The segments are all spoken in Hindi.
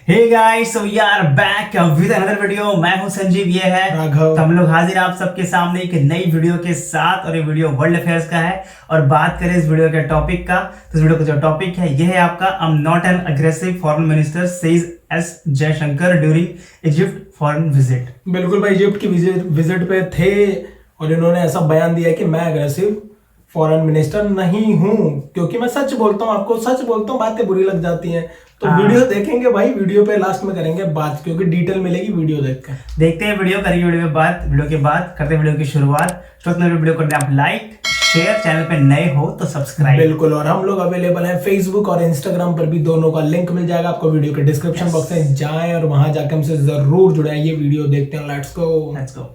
Hey guys, so we are back with another video. मैं हूं संजीव, ये है राघव। तो हम लोग हाजिर हैं आप सबके सामने एक नई वीडियो के साथ। और ये वीडियो वर्ल्ड अफेयर्स का है। और बात करें इस वीडियो के टॉपिक का, तो इस वीडियो का जो टॉपिक है ये है आपका I am not an aggressive foreign minister says S Jaishankar during Egypt foreign visit. बिल्कुल भाई, इजिप्ट की विजिट पे थे और इन्होंने ऐसा बयान दिया कि मैं अग्रेसिव फॉरेन मिनिस्टर नहीं हूं, क्योंकि मैं सच बोलता हूं, आपको सच बोलता हूं, बातें बुरी लग जाती हैं तो वीडियो देखेंगे भाई, वीडियो पे लास्ट में करेंगे बात, क्योंकि डिटेल मिलेगी वीडियो देखकर। देखते हैं वीडियो, करेंगे वीडियो के बाद करते हैं वीडियो की शुरुआत। वीडियो को आप लाइक शेयर, चैनल पे नए हो तो सब्सक्राइब। बिल्कुल, और हम लोग अवेलेबल हैं फेसबुक और इंस्टाग्राम पर भी, दोनों का लिंक मिल जाएगा आपको वीडियो के डिस्क्रिप्शन बॉक्स में। जाएं और वहां जाकर हमसे जरूर जुड़े। ये वीडियो देखते हैं, लेट्स गो।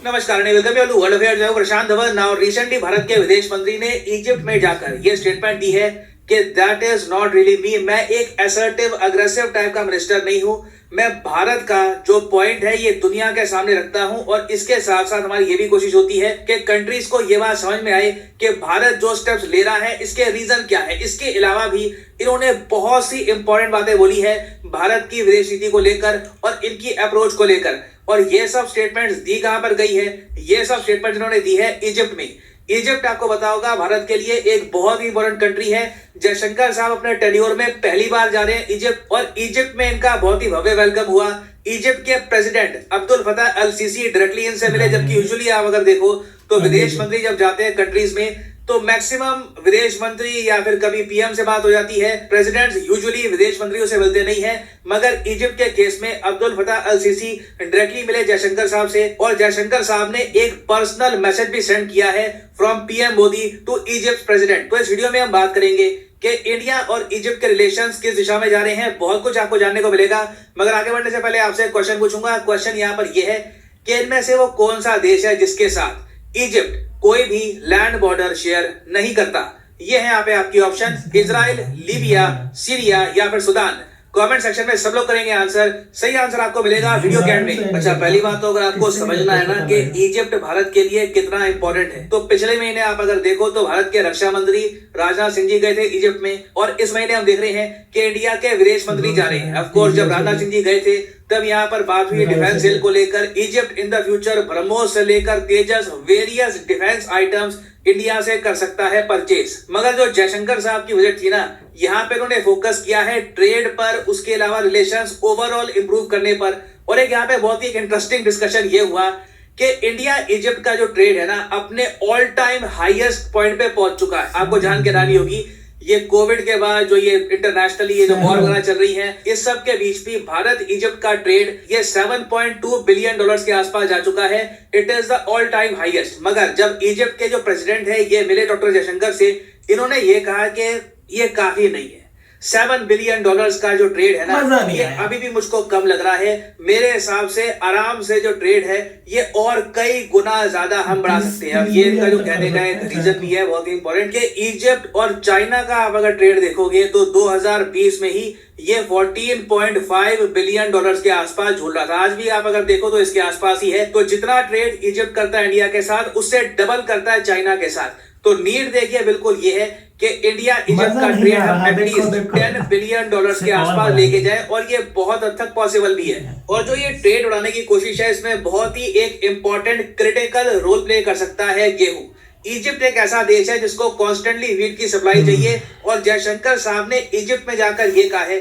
नमस्कार, वेलकम टू वर्ल्ड अफेयर्स। मैं प्रशांत धवन। नाउ रिसेंटली भारत के विदेश मंत्री ने इजिप्ट में जाकर ये स्टेटमेंट दी है कि that is not really me. मैं एक असर्टिव अग्रेसिव टाइप का मिनिस्टर नहीं हूं। मैं भारत का जो पॉइंट है ये दुनिया के सामने रखता हूं, और इसके साथ साथ हमारी ये भी कोशिश होती है कि कंट्रीज को ये बात समझ में आए कि भारत जो स्टेप्स ले रहा है इसके रीजन क्या है। इसके अलावा भी इन्होंने बहुत सी इंपॉर्टेंट बातें बोली है भारत की विदेश नीति को लेकर और इनकी अप्रोच को लेकर। और ये सब स्टेटमेंट्स दी कहां पर गई है? ये सब स्टेटमेंट इन्होंने दी है इजिप्ट में। इजिप्ट आपको बताओ होगा भारत के लिए एक बहुत ही इंपॉर्टेंट कंट्री है। जयशंकर साहब अपने टेन्योर में पहली बार जा रहे हैं इजिप्ट, और इजिप्ट में इनका बहुत ही भव्य वेलकम हुआ। इजिप्ट के प्रेसिडेंट अब्दुल फतह अल सीसी डायरेक्टली इनसे मिले, जबकि यूजुअली आप अगर देखो तो विदेश मंत्री जब जाते हैं कंट्रीज में तो मैक्सिमम विदेश मंत्री या फिर कभी पीएम से बात हो जाती है। प्रेसिडेंट्स यूजुअली विदेश मंत्रियों से मिलते नहीं है, मगर इजिप्ट के केस में अब्दुल फतह अल सीसी डायरेक्टली मिले जयशंकर साहब से, और जयशंकर साहब ने एक पर्सनल मैसेज भी सेंड किया है from PM Modi to Egypt president. तो इस वीडियो में हम बात करेंगे कि इंडिया और इजिप्ट के रिलेशंस किस दिशा में जा रहे हैं। बहुत कुछ आपको जानने को मिलेगा, मगर आगे बढ़ने से पहले आपसे एक क्वेश्चन पूछूंगा। क्वेश्चन यहाँ पर यह है कि इनमें से वो कौन सा देश है जिसके साथ इजिप्ट कोई भी लैंड बॉर्डर शेयर नहीं करता। ये है यहाँ पे आपकी ऑप्शन, इजराइल, लीबिया, सीरिया या फिर सुदान। कमेंट सेक्शन में सब लोग करेंगे आंसर। सही आंसर आपको मिलेगा वीडियो के एंड में। अच्छा, पहली बात तो अगर आपको समझना है ना कि इजिप्ट भारत के लिए कितना इंपॉर्टेंट है, तो पिछले महीने आप अगर देखो तो भारत के रक्षा मंत्री राजनाथ सिंह जी गए थे इजिप्ट में, और इस महीने हम देख रहे हैं कि इंडिया के विदेश मंत्री जा रहे हैं। ऑफ कोर्स जब राजनाथ सिंह जी गए थे तब यहाँ पर बात हुई डिफेंस सेल को लेकर। Egypt in the future BrahMos से लेकर तेजस वेरियस डिफेंस आइटम्स इंडिया से कर सकता है परचेज। मगर जो जयशंकर साहब की विजिट थी ना, यहाँ पे उन्होंने फोकस किया है ट्रेड पर, उसके अलावा रिलेशंस ओवरऑल इंप्रूव करने पर। और एक यहाँ पे बहुत ही एक इंटरेस्टिंग डिस्कशन ये हुआ कि इंडिया इजिप्ट का जो ट्रेड है ना अपने ऑल टाइम हाईएस्ट पॉइंट पे पहुंच चुका है। आपको जान के हैरानी होगी, ये कोविड के बाद जो ये इंटरनेशनली ये जो वॉर वगैरह चल रही है, इस सब के बीच भी भारत इजिप्ट का ट्रेड ये 7.2 बिलियन डॉलर्स के आसपास जा चुका है। It is the all time highest. मगर जब इजिप्ट के जो प्रेसिडेंट है ये मिले डॉक्टर जयशंकर से, इन्होंने ये कहा कि ये काफी नहीं है। 7 बिलियन डॉलर्स का जो ट्रेड है ना, ये अभी भी मुझको कम लग रहा है। मेरे हिसाब से आराम से जो ट्रेड है ये और कई गुना ज्यादा हम बढ़ा सकते हैं। अब ये इनका जो कहने का एक रीजन भी है बहुत ही इंपॉर्टेंट, कि इजिप्ट और चाइना का आप अगर ट्रेड देखोगे तो 2020 में ही ये 14.5 बिलियन डॉलर्स के आसपास झूल रहा था। आज भी आप अगर देखो तो इसके आसपास ही है। तो जितना ट्रेड इजिप्ट करता है इंडिया के साथ, उससे डबल करता है चाइना के साथ। तो नीड देखिए बिल्कुल ये है कि इंडिया इजिप्ट का ट्रेड हम एटलीस्ट 10 बिलियन डॉलर्स के आसपास लेके जाए, और ये बहुत हद तक पॉसिबल भी है। और जो ये ट्रेड उड़ाने की कोशिश है, इसमें बहुत ही एक इंपॉर्टेंट क्रिटिकल रोल प्ले कर सकता है गेहूं। इजिप्ट एक ऐसा देश है जिसको कॉन्स्टेंटली व्हीट की सप्लाई चाहिए, और जयशंकर साहब ने इजिप्ट में जाकर ये कहा है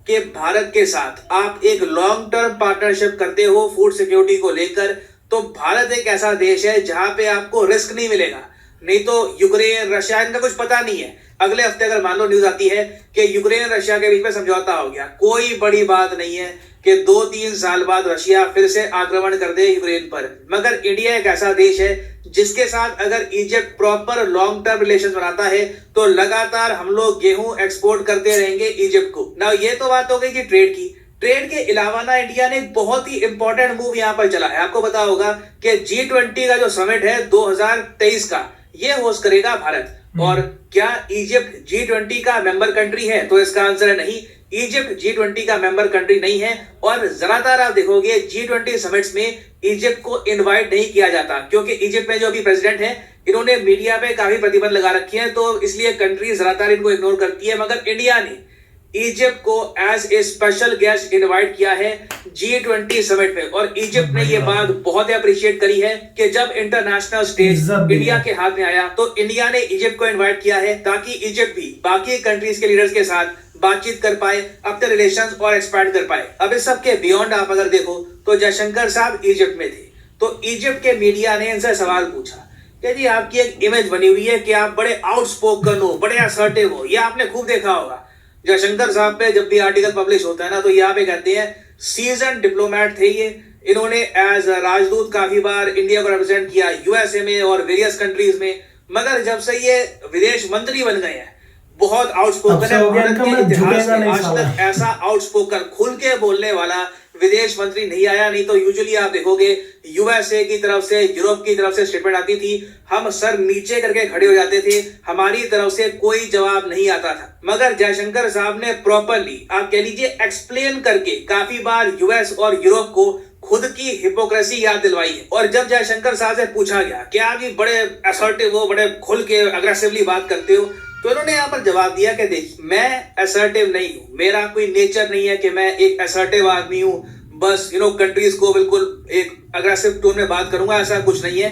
कि भारत के साथ आप एक लॉन्ग टर्म पार्टनरशिप करते हो फूड सिक्योरिटी को लेकर, तो भारत एक ऐसा देश है जहां पे आपको रिस्क नहीं मिलेगा। नहीं तो यूक्रेन रशिया इनका कुछ पता नहीं है। अगले हफ्ते अगर मान लो न्यूज आती है कि यूक्रेन रशिया के बीच में समझौता हो गया, कोई बड़ी बात नहीं है कि 2-3 साल बाद रशिया फिर से आक्रमण कर दे यूक्रेन पर। मगर इंडिया एक ऐसा देश है जिसके साथ अगर Egypt proper long term relation बनाता है तो लगातार हम लोग गेहूं एक्सपोर्ट करते रहेंगे इजिप्ट को। ना ये तो बात हो गई कि ट्रेड की। ट्रेड के अलावा ना इंडिया ने एक बहुत ही इंपॉर्टेंट मूव यहाँ पर चला है। आपको पता होगा कि G20 का जो समिट है 2023 का, ये होस्ट करेगा भारत। और क्या इजिप्ट G20 का मेंबर कंट्री है? तो इसका आंसर है नहीं। इजिप्ट G20 का मेंबर कंट्री नहीं है और ज्यादातर आप देखोगे G20 समिट्स में इजिप्ट को इनवाइट नहीं किया जाता, क्योंकि इजिप्ट में जो अभी प्रेसिडेंट है इन्होंने मीडिया पे काफी प्रतिबंध लगा रखी है, तो इसलिए कंट्री ज्यादातर इनको इग्नोर करती है। मगर इंडिया ने इजिप्ट को as a special guest invite किया है G20 समिट में, और इजिप्ट ने ये बात बहुत अप्रिशिएट करी है कि जब इंटरनेशनल स्टेज इंडिया के हाथ में आया तो इंडिया ने इजिप्ट को इनवाइट किया है ताकि इजिप्ट भी बाकी कंट्रीज के लीडर्स के साथ बातचीत कर पाए, अपने रिलेशंस और एक्सपैंड कर पाए। अब इस सब के बियॉन्ड आप अगर देखो तो जयशंकर साहब इजिप्ट में थे, तो इजिप्ट के मीडिया ने इनसे सवाल पूछा कि जी आपकी एक इमेज बनी हुई है कि आप बड़े आउटस्पोकन हो, बड़े असर्टिव हो, ये आपने खूब देखा होगा। जयशंकर साहब पे जब भी आर्टिकल पब्लिश होता है ना तो यहाँ पे कहते हैं सीजन डिप्लोमेट थे ये, इन्होंने एज राजदूत काफी बार इंडिया को रिप्रेजेंट किया यूएसए में और वेरियस कंट्रीज में, मगर जब से ये विदेश मंत्री बन गए हैं बहुत आउटस्पोकन है। भारत के इतिहास में आज तक ऐसा आउटस्पोकन खुल के बोलने वाला विदेश मंत्री नहीं आया। नहीं तो यूजुअली आप देखोगे यूएसए की तरफ से, यूरोप की तरफ से स्टेटमेंट आती थी, हम सर नीचे करके खड़े हो जाते थे, हमारी तरफ से कोई जवाब नहीं आता था। मगर जयशंकर साहब ने प्रॉपरली आप कह लीजिए एक्सप्लेन करके काफी बार यूएस और यूरोप को खुद की हिपोक्रेसी याद दिलवाई है। और जब जयशंकर साहब से पूछा गया कि आप ये बड़े असर्टिव हो, बड़े खुल के अग्रेसिवली बात करते हो, तो इन्होंने यहाँ पर जवाब दिया कि देखिए मैं असर्टिव नहीं हूं, मेरा कोई नेचर नहीं है कि मैं एक असर्टिव आदमी हूं, बस कंट्रीज को बिल्कुल एक अग्रेसिव टोन में बात करूंगा, ऐसा कुछ नहीं है।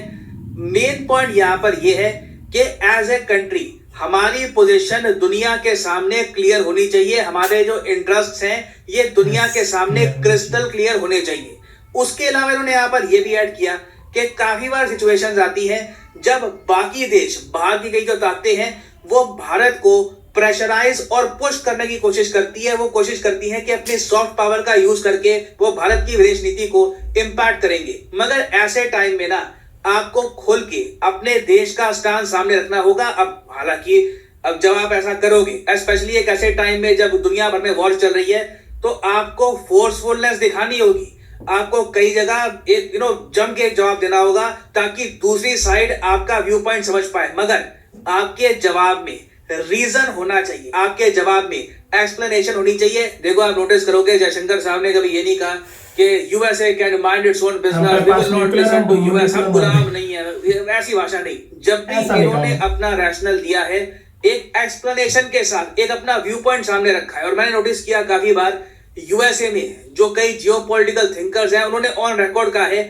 मेन पॉइंट यहाँ पर यह है कि एज ए कंट्री हमारी पोजीशन दुनिया के सामने क्लियर होनी चाहिए, हमारे जो इंटरेस्ट हैं ये दुनिया के सामने क्रिस्टल क्लियर होने चाहिए। उसके अलावा इन्होंने यहाँ पर यह भी ऐड किया कि काफी बार सिचुएशंस आती हैं जब बाकी देश, बाहर की कई जो ताकतें हैं वो भारत को प्रेशराइज और पुश करने की कोशिश करती है, वो कोशिश करती है कि अपनी सॉफ्ट पावर का यूज करके वो भारत की विदेश नीति को इम्पैक्ट करेंगे। मगर ऐसे टाइम में ना आपको खोल के अपने देश का स्टैंड सामने रखना होगा। अब हालांकि अब जब आप ऐसा करोगे, स्पेशली एक ऐसे टाइम में जब दुनिया भर में वॉर चल रही है, तो आपको फोर्सफुलनेस दिखानी होगी, आपको कई जगह एक जम के जवाब देना होगा ताकि दूसरी साइड आपका व्यू पॉइंट समझ पाए। मगर आपके जवाब में रीजन होना चाहिए, आपके जवाब में एक्सप्लेनेशन होनी चाहिए। देखो आप नोटिस करोगे जयशंकर साहब ने कभी ये नहीं कहा कि USA can mind its own business, we will not listen to US, हम गुलाम नहीं है, ऐसी भाषा नहीं। जब भी इन्होंने अपना रैशनल दिया है एक एक्सप्लेनेशन के साथ, एक अपना व्यू पॉइंट सामने रखा है। और मैंने नोटिस किया काफी बार यूएसए में जो कई जियोपॉलिटिकल थिंकर्स हैं उन्होंने ऑन रिकॉर्ड कहा है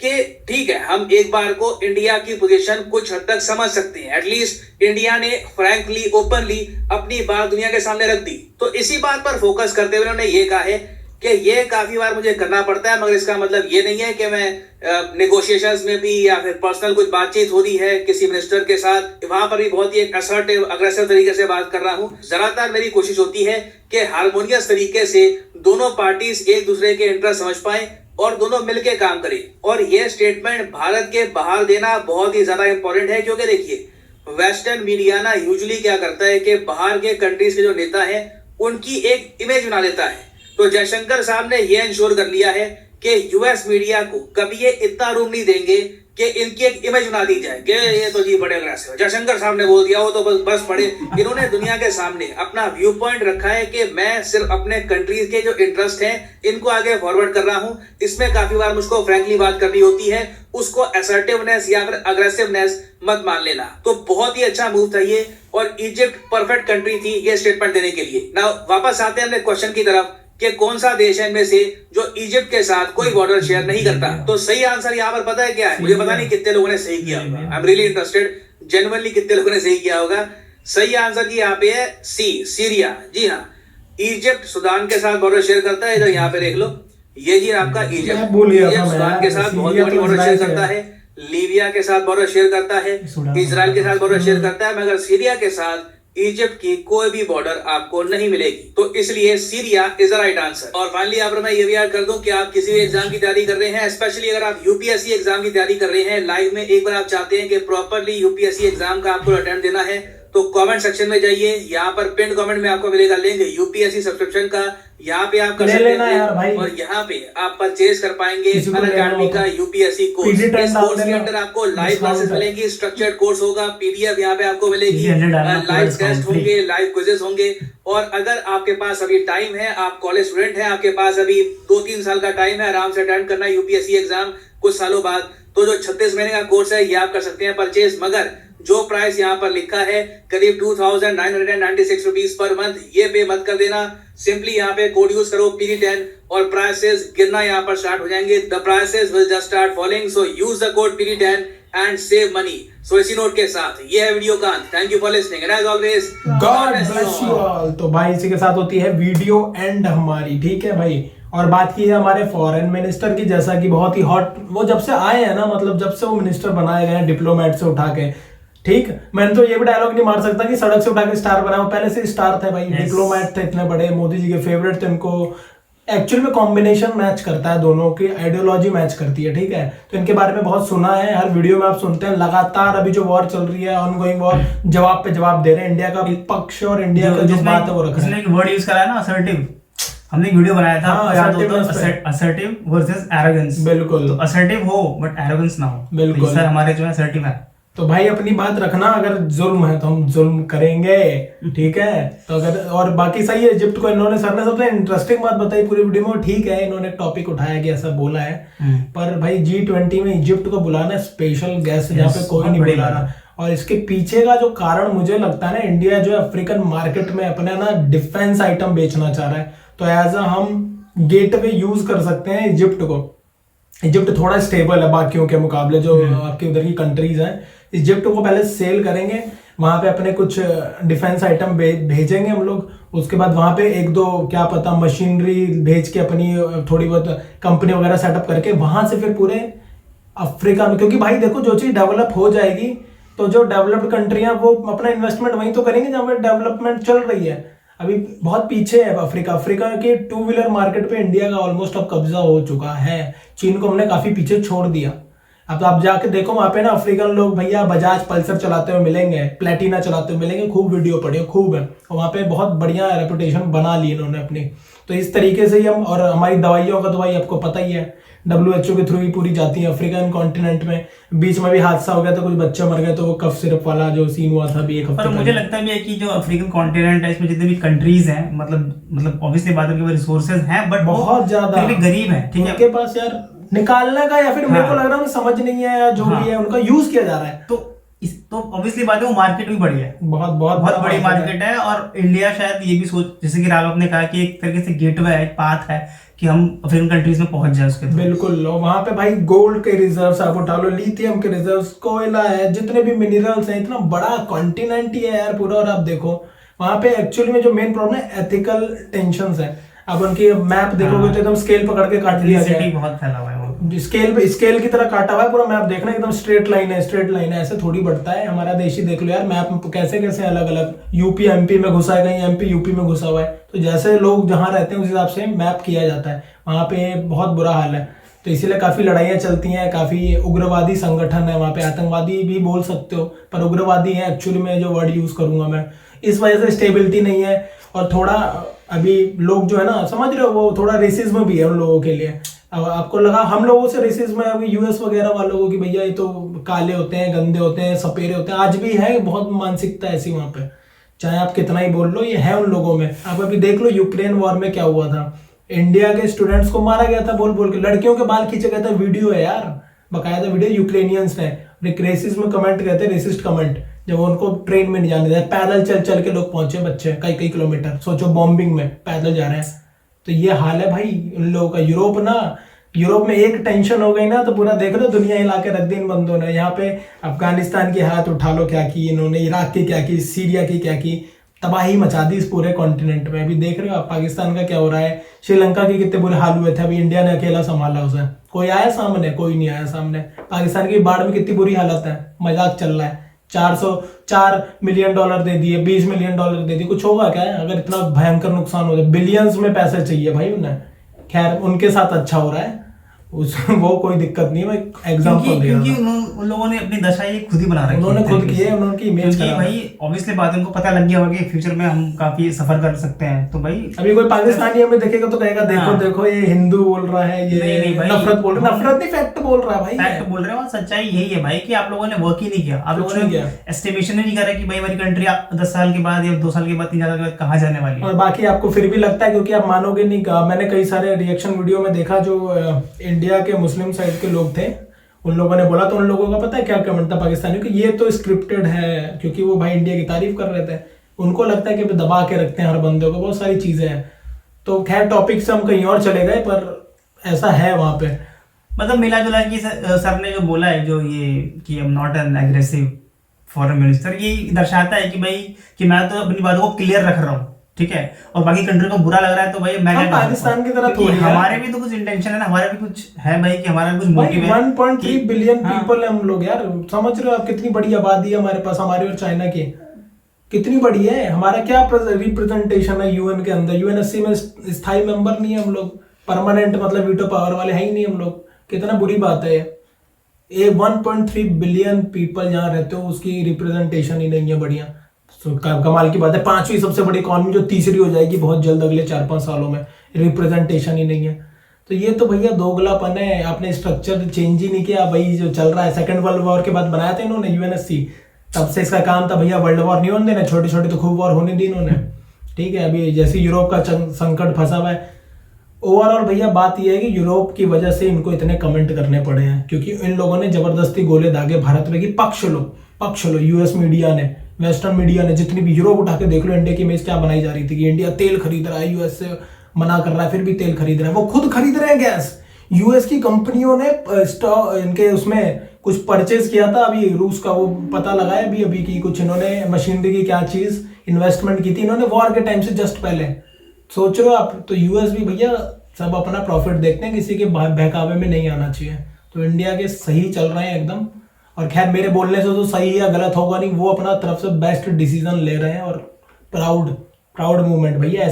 कि ठीक है हम एक बार को इंडिया की पोजीशन कुछ हद तक समझ सकते हैं, एटलीस्ट इंडिया ने फ्रैंकली ओपनली अपनी बात दुनिया के सामने रख दी। तो इसी बात पर फोकस करते हुए उन्होंने ये कहा है कि ये काफी बार मुझे करना पड़ता है, मगर इसका मतलब ये नहीं है कि मैं नेगोशिएशंस में भी या फिर पर्सनल कुछ बातचीत हो रही है किसी मिनिस्टर के साथ, वहां पर भी बहुत ही एक असर्टिव अग्रेसिव तरीके से बात कर रहा हूं। ज्यादातर मेरी कोशिश होती है कि हारमोनियस तरीके से दोनों पार्टीज एक दूसरे के इंटरेस्ट समझ पाए और दोनों मिलकर काम करें। और यह स्टेटमेंट भारत के बाहर देना बहुत ही ज्यादा इंपॉर्टेंट है, क्योंकि देखिए वेस्टर्न मीडिया ना यूजुअली क्या करता है कि बाहर के कंट्रीज के जो नेता है उनकी एक इमेज बना लेता है। तो जयशंकर साहब ने यह इंश्योर कर लिया है कि यूएस मीडिया को कभी ये इतना रूम नहीं देंगे कि इनकी एक इमेज बना दी जाए कि ये तो जी बड़े अग्रेसिव, जयशंकर साहब ने बोल दिया वो तो बस पड़े। इन्होंने दुनिया के सामने अपना व्यू पॉइंट रखा है कि मैं सिर्फ अपने कंट्रीज के जो इंटरेस्ट हैं इनको आगे फॉरवर्ड कर रहा हूं। इसमें काफी बार मुझको फ्रैंकली बात करनी होती है, उसको असर्टिवनेस या फिर अग्रेसिवनेस मत मान लेना। तो बहुत ही अच्छा मूव था ये, और इजिप्ट परफेक्ट कंट्री थी ये स्टेटमेंट देने के लिए। ना वापस आते हैं अपने क्वेश्चन की तरफ कि कौन सा देश है इनमें से जो इजिप्ट के साथ कोई बॉर्डर शेयर नहीं करता। तो सही आंसर यहाँ पर पता है क्या है? मुझे पता नहीं कितने लोगों ने सही किया होगा, I am really interested genuinely कितने लोगों ने सही किया होगा। सही आंसर की यहाँ पे है सी, सीरिया। जी हाँ, इजिप्ट सूडान के साथ बॉर्डर शेयर करता है। इधर यहाँ पे देख लो, ये जी आपका इजिप्ट सूडान के साथ बहुत बड़ी बॉर्डर शेयर करता है, लीबिया के साथ बॉर्डर शेयर करता है, इजराइल के साथ बॉर्डर शेयर करता है, मगर सीरिया के साथ इजिप्ट की कोई भी बॉर्डर आपको नहीं मिलेगी। तो इसलिए Syria is the right answer. और फाइनली यहाँ पर मैं ये भी याद कर दूं कि आप किसी भी एग्जाम की तैयारी कर रहे हैं, स्पेशली अगर आप यूपीएससी एग्जाम की तैयारी कर रहे हैं, लाइव में एक बार आप चाहते हैं कि प्रॉपरली यूपीएससी एग्जाम का आपको अटेम्प्ट देना है, तो कमेंट सेक्शन में जाइए, यहाँ पर पिन कमेंट में आपको मिलेगा लिंक यूपीएससी सब्सक्रिप्शन का, यहाँ पे आप कर ले सकते लेना यार भाई। हैं और यहाँ पे आप परचेज कर पाएंगे किसी को लेना अनअकैडमी हो का तो। UPSC course. PD इस 10 कोर्स डाल के देना, अंदर आपको लाइव डिस्काउंट क्लासेस है। मिलेंगी, स्ट्रक्चर्ड कोर्स होगा, पीडीएफ यहाँ पे आपको मिलेगी, 300 डालना पूरा लाइव डिस्काउंट टेस्ट फ्री। होंगे, लाइव क्विजेस होंगे। और अगर आपके पास अभी टाइम है, आप कॉलेज स्टूडेंट हैं, आपके पास अभी 2-3 साल का टाइम है, आराम से अटेंड करना यूपीएससी एग्जाम कुछ सालों बाद, तो जो 36 महीने का कोर्स है ये आप कर सकते हैं परचेज। मगर जो प्राइस यहाँ पर लिखा है करीब 2,996 रुपीज पर मंथ, ये पे मत कर देना। सिंपली यहाँ पे कोड यूज करो PD10 और प्राइसेस गिरना यहाँ पर स्टार्ट हो जाएंगे। The prices will just start following, so use the code PD10 and save money. So इसी नोट के साथ ये है वीडियो का अंत। Thank you for listening and as always God bless you all. तो भाई इसी के साथ होती है वीडियो एंड हमारी, ठीक है भाई। और बात की है हमारे फॉरेन मिनिस्टर की, जैसा कि बहुत ही हॉट वो जब से आए हैं ना, मतलब जब से वो मिनिस्टर बनाए गए हैं डिप्लोमेट से उठा के, ठीक। मैंने तो ये भी डायलॉग नहीं मार सकता कि सड़क से उठा के स्टार बना, पहले से स्टार थे भाई, डिप्लोमेट थे इतने बड़े, मोदी जी के फेवरेट थे। उनको एक्चुअल में कॉम्बिनेशन मैच करता है, दोनों की आइडियोलॉजी मैच करती है, ठीक है। तो इनके बारे में बहुत सुना है, हर वीडियो में आप सुनते हैं। लगातार अभी जो वॉर चल रही है, ऑनगोइंग वॉर, जवाब पे जवाब दे रहे हैं, इंडिया का पक्ष और इंडिया का जो बात है वो रख रहे हैं। एक वर्ड यूज करा है ना, असर्टिव। हमने एक वीडियो बनाया था, हाँ, याद हो तो, assertiveness असर्टिव वर्सेस एरोगेंस। बिल्कुल। तो असर्टिव हो बट एरोगेंस ना हो। बिल्कुल। तो सर हमारे जो है असर्टिव है। तो भाई अपनी बात रखना, अगर जुल्म है तो हम जुल्म करेंगे, ठीक है। तो अगर और बाकी सही है। इजिप्ट को इन्होंने, सर ने सबसे इंटरेस्टिंग बात बताई पूरी वीडियो में, ठीक है इन्होंने टॉपिक उठाया कि ऐसा बोला है, पर भाई G20 में इजिप्ट को बुलाना स्पेशल गेस्ट, जहाँ पे कोई नहीं बुला रहा। और इसके पीछे का जो कारण मुझे लगता है ना, इंडिया जो अफ्रीकन मार्केट में अपने ना डिफेंस आइटम बेचना चाह रहा है, तो एज अ हम गेटवे यूज कर सकते हैं इजिप्ट को। इजिप्ट थोड़ा स्टेबल है बाकियों के मुकाबले, जो आपके उधर की कंट्रीज हैं। इजिप्ट को पहले सेल करेंगे, वहां पे अपने कुछ डिफेंस आइटम भेजेंगे हम लोग, उसके बाद वहां पे एक दो क्या पता मशीनरी भेज के अपनी थोड़ी बहुत कंपनी वगैरह सेटअप करके वहां से फिर पूरे अफ्रीका में, क्योंकि भाई देखो जो चीज डेवलप हो जाएगी तो जो डेवलप्ड कंट्रियां वो अपना इन्वेस्टमेंट वहीं तो करेंगे जहां पे डेवलपमेंट चल रही है। अभी बहुत पीछे है अफ्रीका। अफ्रीका के 2 व्हीलर मार्केट पे इंडिया का ऑलमोस्ट अब कब्जा हो चुका है, चीन को हमने काफी पीछे छोड़ दिया। अब तो आप जाके देखो वहां पे ना अफ्रीकन लोग भैया बजाज पल्सर चलाते हुए मिलेंगे, प्लेटिना चलाते हुए मिलेंगे, खूब वीडियो पड़े खूब है, और वहां पे बहुत बढ़िया रेपुटेशन बना ली इन्होंने अपनी। तो इस तरीके से ही हम, और हमारी दवाइयों का दवाई आपको पता ही है WHO के थ्रू ही पूरी जाती है अफ्रीकन कॉन्टिनेंट में। बीच में भी हादसा हो गया था, कुछ बच्चे मर गए, तो वो कफ सिरप वाला जो सीन हुआ था भी एक हफ्ते पर मुझे लगता भी है कि जो अफ्रीकन कॉन्टिनेंट है इसमें जितने भी कंट्रीज हैं, मतलब ऑब्वियसली बात है कि वो रिसोर्सेज हैं बट बहुत ज्यादा फिर भी गरीब है, ठीक है। उनके पास यार निकालने का, या फिर मेरे को लग रहा है समझ नहीं है, या जो भी है उनका यूज किया जा रहा है। तो ऑब्वियसली बात है वो मार्केट भी बड़ी है, बहुत बहुत बहुत बड़ी मार्केट है। और इंडिया शायद ये भी सोच, जैसे कि राघव ने कहा कि एक तरीके से गेटवे है, एक पाथ है कि हम अफ्रीकन कंट्रीज में पहुंच जाए उसके। बिल्कुल। और वहां पे भाई गोल्ड के रिजर्व्स आप उठा लो, लिथियम के रिजर्व्स, कोयला है, जितने भी मिनरल्स हैं, इतना बड़ा कॉन्टिनेंट ही है यार पूरा। और आप देखो वहां पे एक्चुअली में जो मेन प्रॉब्लम है एथिकल टेंशंस है। अब उनकी मैप देखोगे तो एकदम स्केल पकड़ के काट लिया गया है, बहुत फैला हुआ है वो, स्केल की तरह काटा हुआ है पूरा मैप। देखना एकदम स्ट्रेट लाइन है, स्ट्रेट लाइन है, ऐसे थोड़ी बढ़ता है। हमारा देश ही देख लो यार, मैप कैसे कैसे अलग अलग, यूपी MP में घुसा है, कहीं MP यूपी में घुसा हुआ है। तो जैसे लोग जहाँ रहते हैं उस हिसाब से मैप किया जाता है, वहाँ पे बहुत बुरा हाल है। तो इसीलिए काफी लड़ाइयाँ चलती हैं, काफी उग्रवादी संगठन है वहाँ पे, आतंकवादी भी बोल सकते हो पर उग्रवादी है एक्चुअली में जो वर्ड यूज करूंगा मैं। इस वजह से स्टेबिलिटी नहीं है, और थोड़ा अभी लोग जो है ना, समझ रहे हो, वो थोड़ा रेसिज्म भी है उन लोगों के लिए। अब आपको लगा हम लोगों से रेसिज्म है अभी US वगैरह वालों को कि भैया ये तो काले होते हैं, गंदे होते हैं, सपेरे होते हैं, आज भी है बहुत मानसिकता ऐसी वहां पे, चाहे आप कितना ही बोल लो, ये है उन लोगों में। आप अभी देख लो यूक्रेन वॉर में क्या हुआ था, इंडिया के स्टूडेंट्स को मारा गया था बोल बोल के, लड़कियों के बाल खींचे गए थे, वीडियो है यार, बकायदा वीडियो यूक्रेनियंस ने। रेसिज्म कमेंट कहते हैं, रेसिस्ट कमेंट, जब उनको ट्रेन में नहीं जाने दिया, पैदल चल चल के लोग पहुंचे बच्चे कई कई किलोमीटर, सोचो बॉम्बिंग में पैदल जा रहे हैं। तो ये हाल है भाई उन लोगों का। यूरोप में एक टेंशन हो गई ना तो पूरा देख लो दुनिया हिला के रख दी इन बंदों ने। यहाँ पे अफगानिस्तान की हालत उठा लो क्या की इन्होंने, इराक की क्या की, सीरिया की क्या की, तबाही मचा दी इस पूरे कॉन्टिनेंट में। अभी देख रहे हो आप पाकिस्तान का क्या हो रहा है, श्रीलंका के कितने बुरे हाल हुए थे, अभी इंडिया ने अकेला संभाला उसे। कोई आया सामने? कोई नहीं आया सामने। पाकिस्तान की बाढ़ में कितनी बुरी हालत है, मजाक चल रहा है। 404 मिलियन डॉलर दे दिए, 20 मिलियन डॉलर दे दिए, कुछ होगा क्या अगर इतना भयंकर नुकसान हो जाए? बिलियंस में पैसे चाहिए भाई उन्हें। खैर उनके साथ अच्छा हो रहा है, वो कोई दिक्कत नहीं है, मैं एग्जांपल दे क्योंकि रहा हूँ। उन लोगों ने अपनी दशा ये खुद ही बना रखी है, उन्होंने खुद तरीके की है, से। उन्होंने इमेज क्योंकि भाई ऑब्वियसली बात है, उनको पता लग गया होगा कि फ्यूचर में हम काफी सफर कर सकते हैं, तो भाई अभी कोई पाकिस्तानी हमें देखेगा तो कहेगा देखो हाँ। देखो ये हिंदू बोल रहा है, ये नहीं भाई, नफरत बोल रहा है, नफरत नहीं फैक्ट बोल रहा है भाई। फैक्ट बोल रहे हो, सच्चाई यही है भाई कि आप लोगों ने वर्क ही नहीं किया, आप कुछ लोगों नहीं ने किया। एस्टिमेशन ही नहीं करा कि भाई हमारी कंट्री 10 साल के बाद या 2 साल के बाद 3 साल के बाद कहाँ जाने वाली है। और बाकी आपको फिर भी लगता है, क्योंकि आप मानोगे नहीं, मैंने कई सारे रिएक्शन वीडियो में देखा जो इंडिया के मुस्लिम साइड के लोग थे, उन लोगों ने बोला, तो उन लोगों का पता है क्या कमेंट था पाकिस्तानियों कि ये तो स्क्रिप्टेड है, क्योंकि वो भाई इंडिया की तारीफ कर रहे थे। उनको लगता है कि दबा के रखते हैं हर बंदे को, बहुत सारी चीजें हैं। तो खैर टॉपिक से हम कहीं और चले गए, पर ऐसा है वहां पे। मतलब मिला जुला कि सर ने जो बोला है, जो ये कि I am not an aggressive foreign minister, ये दर्शाता है कि भाई कि मैं तो अपनी बातों को क्लियर रख रहा हूँ, ठीक है, और बाकी कंट्री को बुरा लग रहा है तो भाई मैं हम क्या कर सकता पाकिस्तान हूँ? की तरह क्योंकि थोड़ी है। हमारे भी तो कुछ इंटेंशन है ना, हमारा भी कुछ है भाई कि हमारा कुछ भाई मोटिव है 1.3 बिलियन हाँ। पीपल है हम लोग यार, समझ रहे हो आप कितनी बड़ी आबादी है हमारे पास, हमारी और चाइना की कितनी बड़ी है। हमारा क्या रिप्रेजेंटेशन है यूएन के अंदर, यूएनएससी में स्थायी मेंबर नहीं है हम लोग, परमानेंट मतलब वीटो पावर वाले है ही नहीं हम लोग। कितना बुरी बात है ये 1.3 बिलियन पीपल जहाँ रहते हो उसकी रिप्रेजेंटेशन ही नहीं है बढ़िया। कमाल की बात है, 5वीं सबसे बड़ी इकॉनमी जो तीसरी हो जाएगी बहुत जल्द अगले 4-5 सालों में, रिप्रेजेंटेशन ही नहीं है। तो ये तो भैया दोगलापन है, आपने स्ट्रक्चर चेंज ही नहीं किया। वही जो चल रहा है, सेकंड वर्ल्ड वॉर के बाद बनाया था इन्होंने यूएनएससी, तब से इसका काम था भैया वर्ल्ड वॉर नहीं होने देना, छोटे छोटे तो खूब वॉर होने दी इन्होंने, ठीक है। अभी जैसे यूरोप का संकट फंसा हुआ है। ओवरऑल भैया बात यह है कि यूरोप की वजह से इनको इतने कमेंट करने पड़े हैं, क्योंकि इन लोगों ने जबरदस्ती गोले दागे भारत में कि पक्ष लो। यूएस मीडिया ने, वेस्टर्न मीडिया ने, जितनी भी, यूरोप उठा के देख लो इंडिया की इमेज क्या बनाई जा रही थी कि इंडिया तेल खरीद रहा है, यूएस से मना कर रहा है फिर भी तेल खरीद रहा है। वो खुद खरीद रहे हैं गैस, यूएस की कंपनियों ने इनके उसमें कुछ परचेज किया था अभी रूस का, वो पता लगा है अभी की कुछ इन्होंने मशीनरी की क्या चीज इन्वेस्टमेंट की थी इन्होंने वॉर के टाइम से जस्ट पहले। सोच रहे हो आप, तो यूएस भी भैया सब अपना प्रॉफिट देखते हैं, किसी के बहकावे में नहीं आना चाहिए। तो इंडिया के सही चल रहे हैं एकदम, और खैर मेरे बोलने से तो सही या गलत होगा नहीं, वो अपना तरफ से बेस्ट डिसीजन ले रहे हैं, और प्राउड मूवमेंट भैया।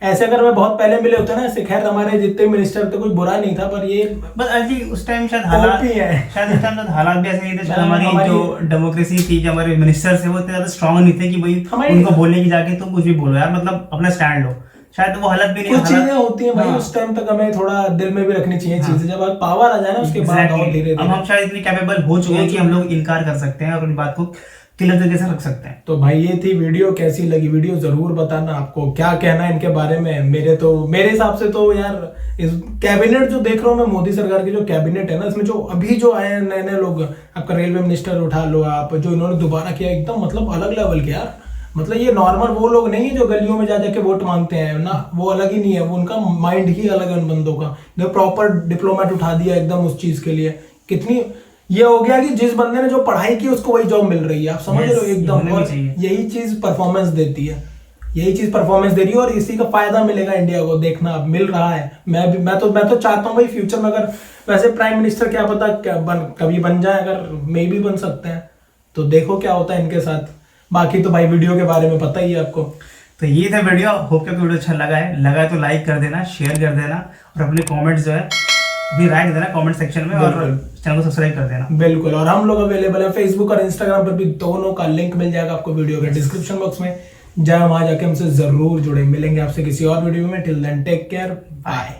ऐसे अगर मैं बहुत पहले मिले होते ना ऐसे, खैर हमारे जितने मिनिस्टर थे कोई बुरा नहीं था, पर ये बस अभी उस टाइम शायद हालात भी ऐसे नहीं थे, शायद हमारी जो डेमोक्रेसी थी, जो हमारे मिनिस्टर्स थे वो इतने ज्यादा स्ट्रांग नहीं थे कि भाई उनको बोलने की जाके तुम कुछ भी बोलो यार, मतलब अपना स्टैंड लो। शायद वो हालत भी नहीं, कुछ चीजें होती हैं भाई उस टाइम तक हमें थोड़ा दिल में भी रखनी चाहिए चीजें, जब पावर आ जाए ना उसके बाद और धीरे अब हम शायद इतनी कैपेबल हो चुके हैं कि हम लोग इनकार कर सकते हैं और अपनी बात को क्लियर तरीके से रख सकते हैं। तो भाई ये थी वीडियो, कैसी लगी वीडियो जरूर बताना, आपको क्या कहना है इनके बारे में। मेरे हिसाब से तो यार इस कैबिनेट जो देख रहा हूँ मैं, मोदी सरकार की जो कैबिनेट है ना, इसमें जो अभी जो आए नए नए लोग, आपका रेलवे मिनिस्टर उठा लो आप, जो इन्होंने दोबारा किया एकदम मतलब अलग लेवल के यार। मतलब ये नॉर्मल वो लोग नहीं है जो गलियों में जा जाके वोट मांगते हैं ना, वो अलग ही नहीं है, वो उनका माइंड ही अलग है उन बंदों का। जो प्रॉपर डिप्लोमेट उठा दिया एकदम उस चीज के लिए, कितनी ये हो गया कि जिस बंदे ने जो पढ़ाई की उसको वही जॉब मिल रही है, आप समझ रहे हो एकदम। और यही चीज परफॉर्मेंस देती है, यही चीज परफॉर्मेंस दे रही है, और इसी का फायदा मिलेगा इंडिया को, देखना अब मिल रहा है। मैं तो चाहता हूँ भाई फ्यूचर में अगर वैसे प्राइम मिनिस्टर क्या पता कभी बन जाए, अगर मे भी बन सकते हैं, तो देखो क्या होता है इनके साथ। बाकी तो भाई वीडियो के बारे में पता ही है आपको। तो ये था वीडियो, होप कि आपको वीडियो अच्छा लगा है तो लाइक कर देना, शेयर कर देना, और अपने कमेंट्स जो है अपनी राय देना कमेंट सेक्शन में, और चैनल को सब्सक्राइब कर देना बिल्कुल। और हम लोग अवेलेबल है फेसबुक और इंस्टाग्राम पर भी, दोनों का लिंक मिल जाएगा आपको वीडियो के डिस्क्रिप्शन बॉक्स में, वहां जाके हमसे जरूर जुड़े। मिलेंगे आपसे किसी और वीडियो में, till then take care, bye.